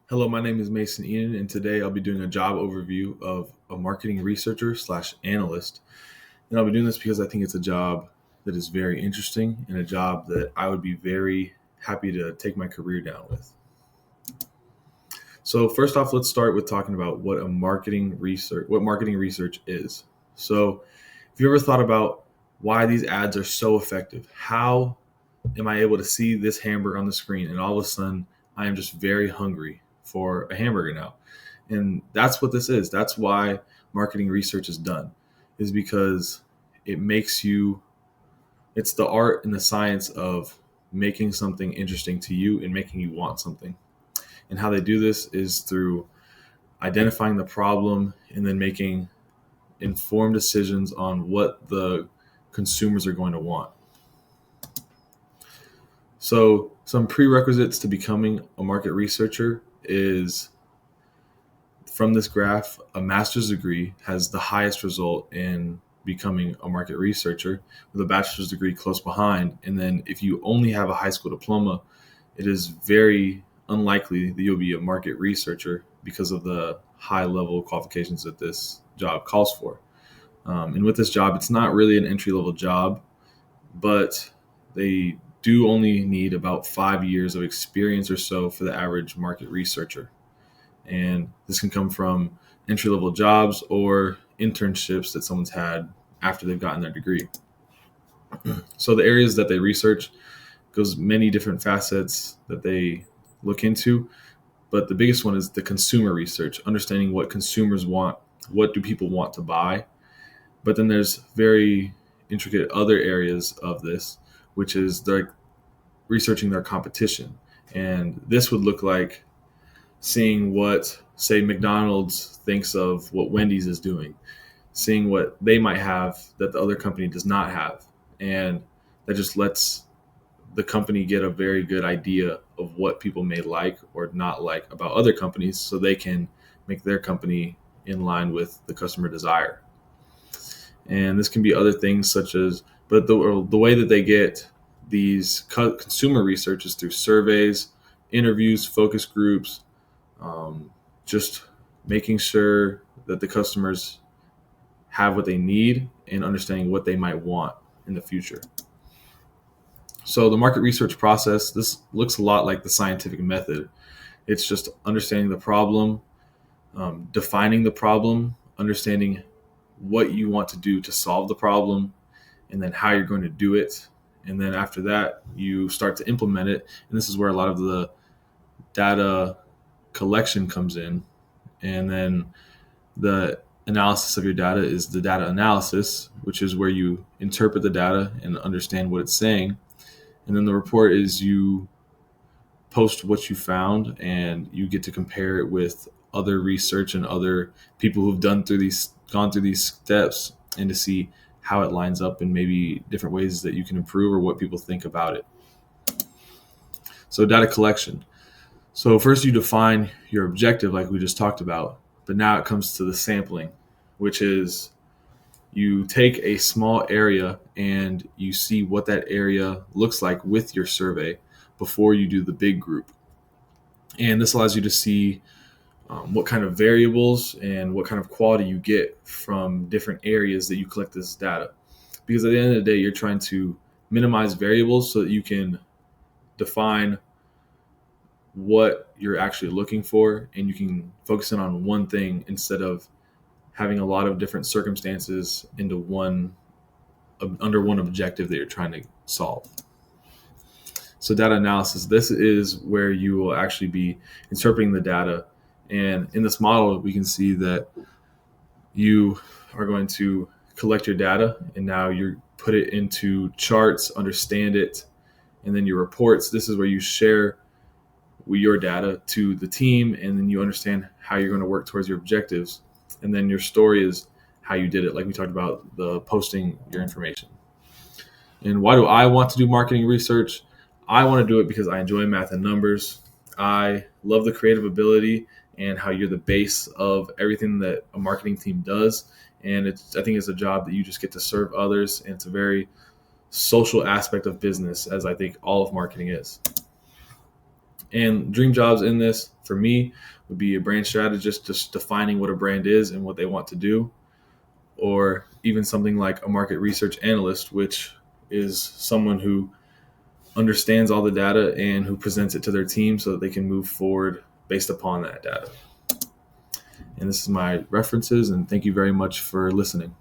Hello, my name is Mason Ennen, and today I'll be doing a job overview of a marketing researcher slash analyst. And I'll be doing this because I think it's a job that is very interesting and a job that I would be very happy to take my career down with. So first off, let's start with talking about what marketing research is. So if you ever thought about why these ads are so effective, how am I able to see this hamburger on the screen and all of a sudden I am just very hungry for a hamburger now? And that's what this is. That's why marketing research is done, is because it makes you, it's the art and the science of making something interesting to you and making you want something. And how they do this is through identifying the problem and then making informed decisions on what the consumers are going to want. So, some prerequisites to becoming a market researcher is from this graph, a master's degree has the highest result in becoming a market researcher, with a bachelor's degree close behind. And then if you only have a high school diploma, it is very unlikely that you'll be a market researcher because of the high level qualifications that this job calls for. And with this job, it's not really an entry level job, but they do only need about 5 years of experience or so for the average market researcher. And this can come from entry level jobs or internships that someone's had after they've gotten their degree. So the areas that they research goes many different facets that they look into, but the biggest one is the consumer research, understanding what consumers want, what do people want to buy. But then there's very intricate other areas of this, which is they're researching their competition. And this would look like seeing what, say, McDonald's thinks of what Wendy's is doing, seeing what they might have that the other company does not have. And that just lets the company get a very good idea of what people may like or not like about other companies so they can make their company in line with the customer desire. And this can be other things such as, but the way that they get these consumer research is through surveys, interviews, focus groups, just making sure that the customers have what they need and understanding what they might want in the future. So the market research process, this looks a lot like the scientific method. It's just understanding the problem, defining the problem, understanding what you want to do to solve the problem, and then how you're going to do it. And then after that, you start to implement it. And this is where a lot of the data collection comes in. And then the analysis of your data is the data analysis, which is where you interpret the data and understand what it's saying. And then the report is you post what you found and you get to compare it with other research and other people who've gone through these steps, and to see how it lines up and maybe different ways that you can improve or what people think about it. So data collection. So first you define your objective like we just talked about, but now it comes to the sampling, which is you take a small area and you see what that area looks like with your survey before you do the big group. And this allows you to see what kind of variables and what kind of quality you get from different areas that you collect this data. Because at the end of the day, you're trying to minimize variables so that you can define what you're actually looking for, and you can focus in on one thing instead of having a lot of different circumstances under one objective that you're trying to solve. So data analysis, this is where you will actually be interpreting the data. And in this model, we can see that you are going to collect your data and now you put it into charts, understand it, and then your reports. This is where you share your data to the team, and then you understand how you're going to work towards your objectives. And then your story is how you did it, like we talked about, the posting your information. And why do I want to do marketing research? I want to do it because I enjoy math and numbers. I love the creative ability and how you're the base of everything that a marketing team does. And I think it's a job that you just get to serve others. And it's a very social aspect of business, as I think all of marketing is. And dream jobs in this for me would be a brand strategist, just defining what a brand is and what they want to do, or even something like a market research analyst, which is someone who understands all the data and who presents it to their team so that they can move forward based upon that data. And this is my references, and thank you very much for listening.